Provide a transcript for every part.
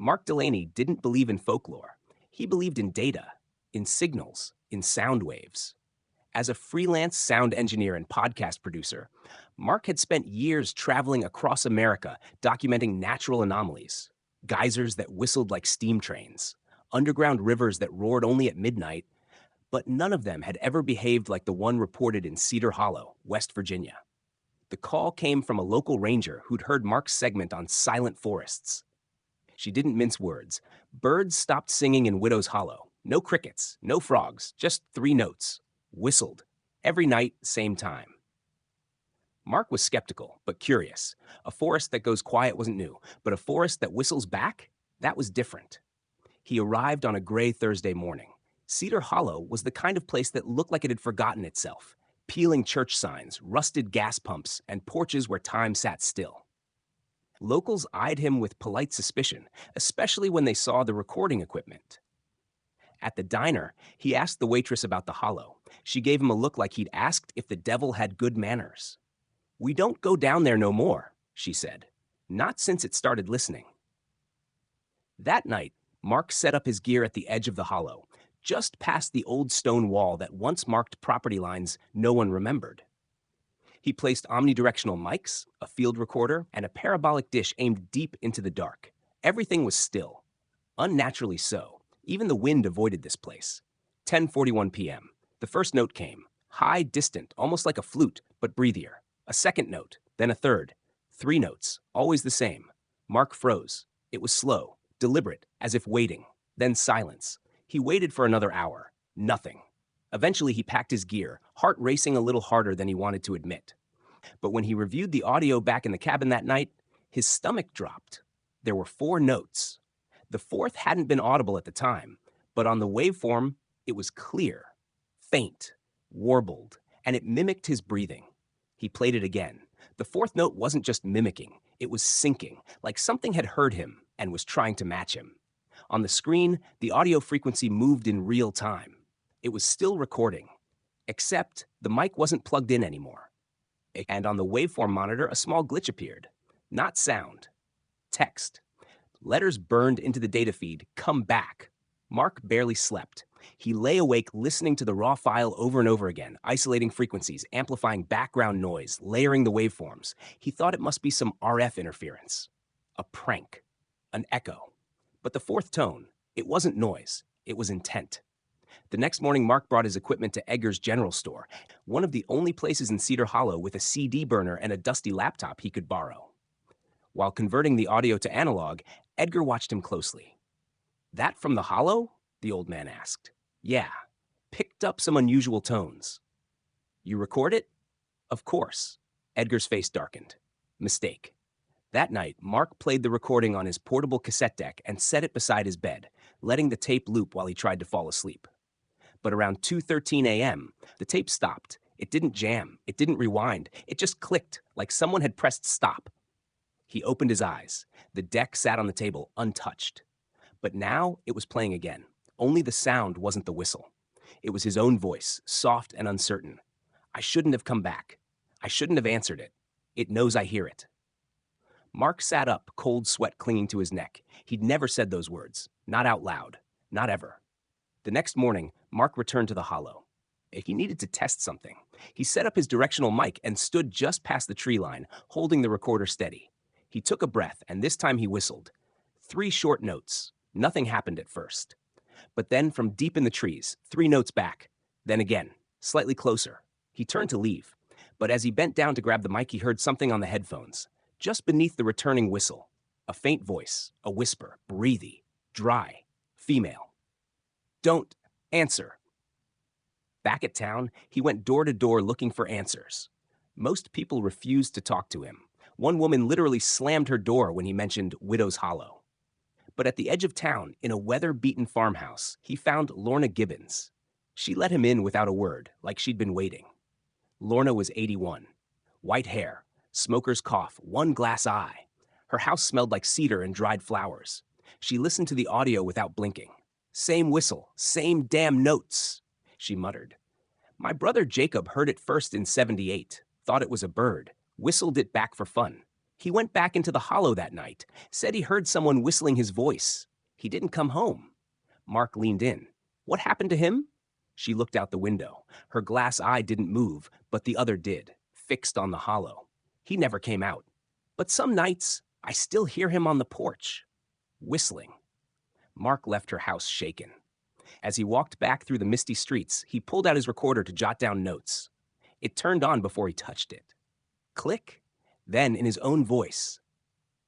Mark Delaney didn't believe in folklore. He believed in data, in signals, in sound waves. As a freelance sound engineer and podcast producer, Mark had spent years traveling across America documenting natural anomalies, geysers that whistled like steam trains, underground rivers that roared only at midnight, but none of them had ever behaved like the one reported in Cedar Hollow, West Virginia. The call came from a local ranger who'd heard Mark's segment on silent forests. She didn't mince words. Birds stopped singing in Widow's Hollow. No crickets, no frogs, just 3 notes. Whistled. Every night, same time. Mark was skeptical, but curious. A forest that goes quiet wasn't new, but a forest that whistles back? That was different. He arrived on a gray Thursday morning. Cedar Hollow was the kind of place that looked like it had forgotten itself. Peeling church signs, rusted gas pumps, and porches where time sat still. Locals eyed him with polite suspicion, especially when they saw the recording equipment. At the diner, he asked the waitress about the hollow. She gave him a look like he'd asked if the devil had good manners. "We don't go down there no more," she said. "Not since it started listening." That night, Mark set up his gear at the edge of the hollow, just past the old stone wall that once marked property lines no one remembered. He placed omnidirectional mics, a field recorder, and a parabolic dish aimed deep into the dark. Everything was still. Unnaturally so. Even the wind avoided this place. 10:41 p.m. The first note came. High, distant, almost like a flute, but breathier. A second note, then a third. 3 notes, always the same. Mark froze. It was slow, deliberate, as if waiting. Then silence. He waited for another hour. Nothing. Eventually, he packed his gear, heart racing a little harder than he wanted to admit. But when he reviewed the audio back in the cabin that night, his stomach dropped. There were 4 notes. The 4th hadn't been audible at the time, but on the waveform, it was clear, faint, warbled, and it mimicked his breathing. He played it again. The 4th note wasn't just mimicking, it was syncing, like something had heard him and was trying to match him. On the screen, the audio frequency moved in real time. It was still recording, except the mic wasn't plugged in anymore. And on the waveform monitor, a small glitch appeared. Not sound, text. Letters burned into the data feed, "Come back." Mark barely slept. He lay awake listening to the raw file over and over again, isolating frequencies, amplifying background noise, layering the waveforms. He thought it must be some RF interference. A prank. An echo. But the 4th tone, it wasn't noise, it was intent. The next morning, Mark brought his equipment to Edgar's General Store, one of the only places in Cedar Hollow with a CD burner and a dusty laptop he could borrow. While converting the audio to analog, Edgar watched him closely. "That from the hollow?" the old man asked. "Yeah. Picked up some unusual tones." "You record it?" "Of course." Edgar's face darkened. "Mistake." That night, Mark played the recording on his portable cassette deck and set it beside his bed, letting the tape loop while he tried to fall asleep. But around 2:13 a.m., the tape stopped. It didn't jam. It didn't rewind. It just clicked, like someone had pressed stop. He opened his eyes. The deck sat on the table, untouched. But now it was playing again. Only the sound wasn't the whistle. It was his own voice, soft and uncertain. "I shouldn't have come back. I shouldn't have answered it. It knows I hear it." Mark sat up, cold sweat clinging to his neck. He'd never said those words. Not out loud. Not ever. The next morning, Mark returned to the hollow. He needed to test something. He set up his directional mic and stood just past the tree line, holding the recorder steady. He took a breath, and this time he whistled. 3 short notes. Nothing happened at first. But then, from deep in the trees, 3 notes back. Then again, slightly closer. He turned to leave. But as he bent down to grab the mic, he heard something on the headphones. Just beneath the returning whistle. A faint voice, a whisper, breathy, dry, female. "Don't answer." Back at town, he went door to door looking for answers. Most people refused to talk to him. One woman literally slammed her door when he mentioned Widow's Hollow. But at the edge of town, in a weather-beaten farmhouse, he found Lorna Gibbons. She let him in without a word, like she'd been waiting. Lorna was 81. White hair, smoker's cough, 1 glass eye. Her house smelled like cedar and dried flowers. She listened to the audio without blinking. "Same whistle, same damn notes," she muttered. "My brother Jacob heard it first in '78, thought it was a bird, whistled it back for fun. He went back into the hollow that night, said he heard someone whistling his voice. He didn't come home. Mark leaned in. What happened to him? She looked out the window. Her glass eye didn't move, but the other did, fixed on the hollow. He never came out. But some nights, I still hear him on the porch, whistling. Mark left her house shaken. As he walked back through the misty streets, he pulled out his recorder to jot down notes. It turned on before he touched it. Click. Then, in his own voice,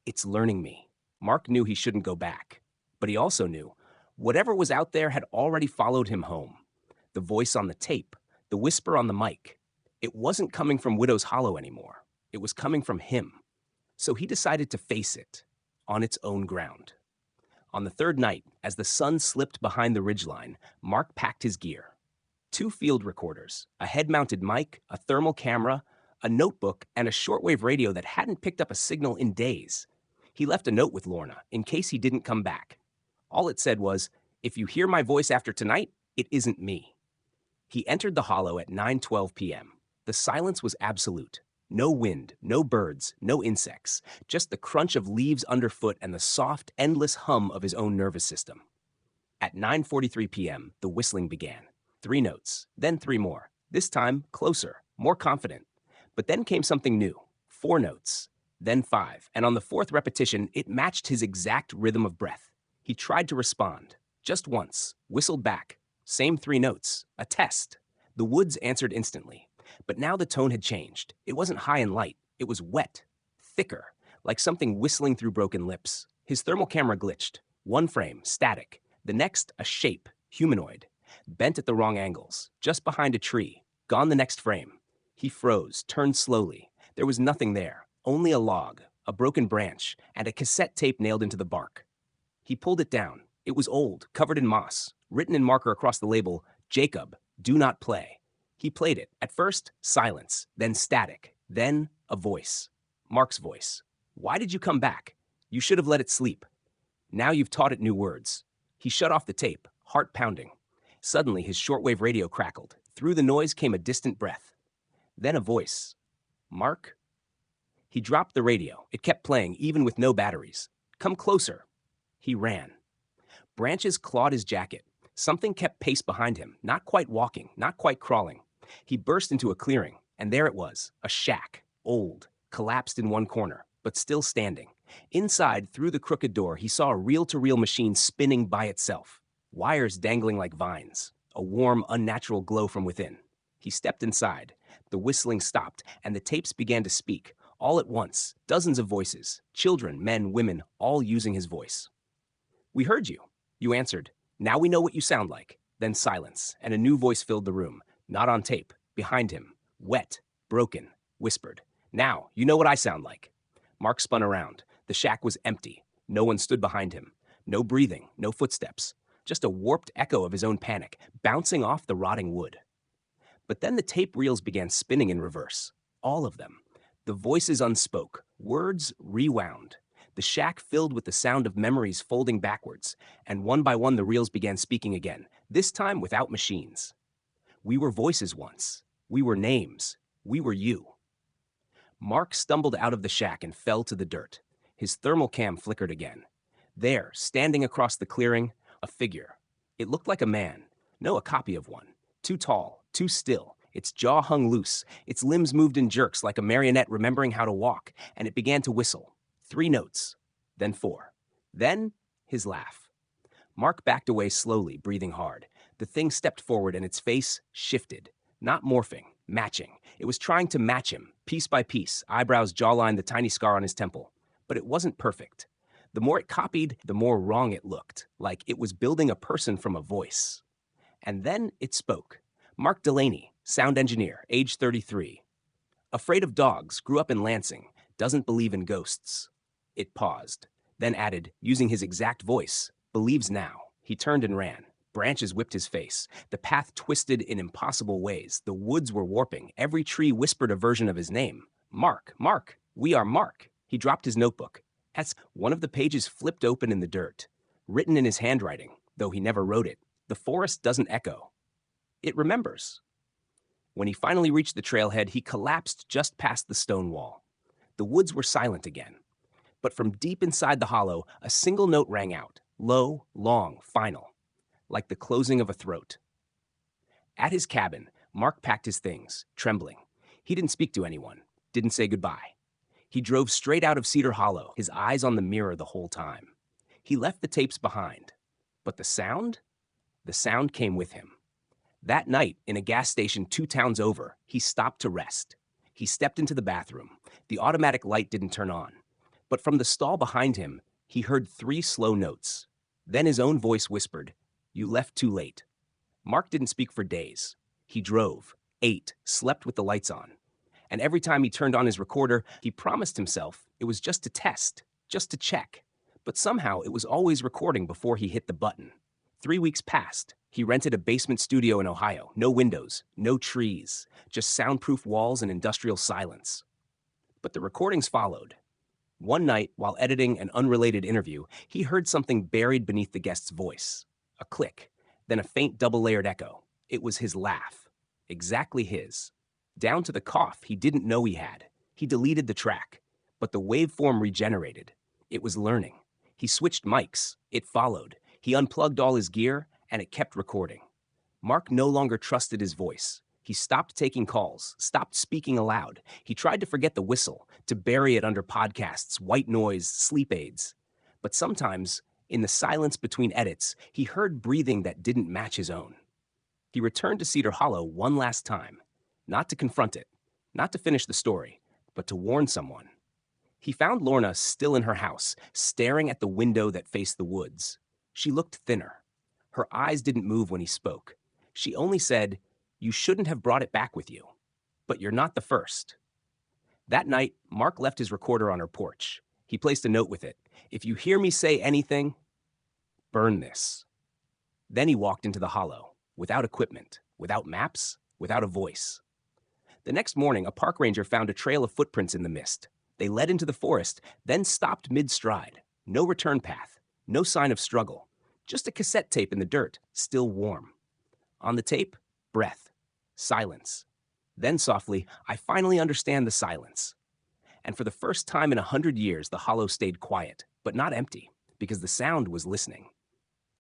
"It's learning me." Mark knew he shouldn't go back. But he also knew whatever was out there had already followed him home. The voice on the tape, the whisper on the mic. It wasn't coming from Widow's Hollow anymore. It was coming from him. So he decided to face it, on its own ground. On the third night, as the sun slipped behind the ridgeline, Mark packed his gear. 2 field recorders, a head-mounted mic, a thermal camera, a notebook, and a shortwave radio that hadn't picked up a signal in days. He left a note with Lorna, in case he didn't come back. All it said was, "If you hear my voice after tonight, it isn't me." He entered the hollow at 9:12 p.m. The silence was absolute. No wind, no birds, no insects, just the crunch of leaves underfoot and the soft, endless hum of his own nervous system. At 9:43 p.m., the whistling began. 3 notes, then 3 more, this time closer, more confident. But then came something new. 4 notes, then 5, and on the 4th repetition, it matched his exact rhythm of breath. He tried to respond, just once, whistled back. Same 3 notes, a test. The woods answered instantly. But now the tone had changed. It wasn't high and light. It was wet, thicker, like something whistling through broken lips. His thermal camera glitched. 1 frame, static. The next, a shape, humanoid, bent at the wrong angles, just behind a tree. Gone the next frame. He froze, turned slowly. There was nothing there, only a log, a broken branch, and a cassette tape nailed into the bark. He pulled it down. It was old, covered in moss, written in marker across the label, "Jacob, do not play." He played it. At first, silence, then static, then a voice. Mark's voice. "Why did you come back? You should have let it sleep. Now you've taught it new words." He shut off the tape, heart pounding. Suddenly, his shortwave radio crackled. Through the noise came a distant breath. Then a voice. "Mark?" He dropped the radio. It kept playing, even with no batteries. "Come closer." He ran. Branches clawed his jacket. Something kept pace behind him, not quite walking, not quite crawling. He burst into a clearing, and there it was, a shack, old, collapsed in one corner, but still standing. Inside, through the crooked door, he saw a reel-to-reel machine spinning by itself, wires dangling like vines, a warm, unnatural glow from within. He stepped inside. The whistling stopped, and the tapes began to speak, all at once, dozens of voices, children, men, women, all using his voice. "We heard you," you answered. "Now we know what you sound like." Then silence, and a new voice filled the room, not on tape, behind him, wet, broken, whispered. "Now, you know what I sound like." Mark spun around. The shack was empty. No one stood behind him. No breathing, no footsteps. Just a warped echo of his own panic, bouncing off the rotting wood. But then the tape reels began spinning in reverse. All of them. The voices unspoke, words rewound. The shack filled with the sound of memories folding backwards, and one by one the reels began speaking again, this time without machines. "We were voices once. We were names. We were you." Mark stumbled out of the shack and fell to the dirt. His thermal cam flickered again. There, standing across the clearing, a figure. It looked like a man. No, a copy of one. Too tall, too still. Its jaw hung loose. Its limbs moved in jerks like a marionette remembering how to walk, and it began to whistle. 3 notes, then 4. Then, his laugh. Mark backed away slowly, breathing hard. The thing stepped forward and its face shifted. Not morphing, matching. It was trying to match him, piece by piece, eyebrows, jawline, the tiny scar on his temple. But it wasn't perfect. The more it copied, the more wrong it looked, like it was building a person from a voice. And then it spoke. Mark Delaney, sound engineer, age 33. Afraid of dogs, grew up in Lansing, doesn't believe in ghosts. It paused, then added, using his exact voice, believes now. He turned and ran. Branches whipped his face. The path twisted in impossible ways. The woods were warping. Every tree whispered a version of his name. "Mark, Mark, we are Mark." He dropped his notebook. As one of the pages flipped open in the dirt, written in his handwriting, though he never wrote it. The forest doesn't echo. It remembers. When he finally reached the trailhead, he collapsed just past the stone wall. The woods were silent again. But from deep inside the hollow, a single note rang out, low, long, final, like the closing of a throat. At his cabin, Mark packed his things, trembling. He didn't speak to anyone, didn't say goodbye. He drove straight out of Cedar Hollow, his eyes on the mirror the whole time. He left the tapes behind. But the sound? The sound came with him. That night, in a gas station 2 towns over, he stopped to rest. He stepped into the bathroom. The automatic light didn't turn on. But from the stall behind him, he heard 3 slow notes. Then his own voice whispered, "You left too late." Mark didn't speak for days. He drove, ate, slept with the lights on. And every time he turned on his recorder, he promised himself it was just to test, just to check. But somehow it was always recording before he hit the button. 3 weeks passed. He rented a basement studio in Ohio. No windows, no trees, just soundproof walls and industrial silence. But the recordings followed. One night, while editing an unrelated interview, he heard something buried beneath the guest's voice. A click, then a faint double-layered echo. It was his laugh. Exactly his. Down to the cough he didn't know he had. He deleted the track, but the waveform regenerated. It was learning. He switched mics. It followed. He unplugged all his gear, and it kept recording. Mark no longer trusted his voice. He stopped taking calls, stopped speaking aloud. He tried to forget the whistle, to bury it under podcasts, white noise, sleep aids. But sometimes, in the silence between edits, he heard breathing that didn't match his own. He returned to Cedar Hollow one last time, not to confront it, not to finish the story, but to warn someone. He found Lorna still in her house, staring at the window that faced the woods. She looked thinner. Her eyes didn't move when he spoke. She only said, "You shouldn't have brought it back with you. But you're not the first." That night, Mark left his recorder on her porch. He placed a note with it. "If you hear me say anything, burn this." Then he walked into the hollow, without equipment, without maps, without a voice. The next morning, a park ranger found a trail of footprints in the mist. They led into the forest, then stopped mid-stride. No return path, no sign of struggle. Just a cassette tape in the dirt, still warm. On the tape, breath, silence. Then softly, "I finally understand the silence." And for the first time in 100 years, the hollow stayed quiet, but not empty, because the sound was listening.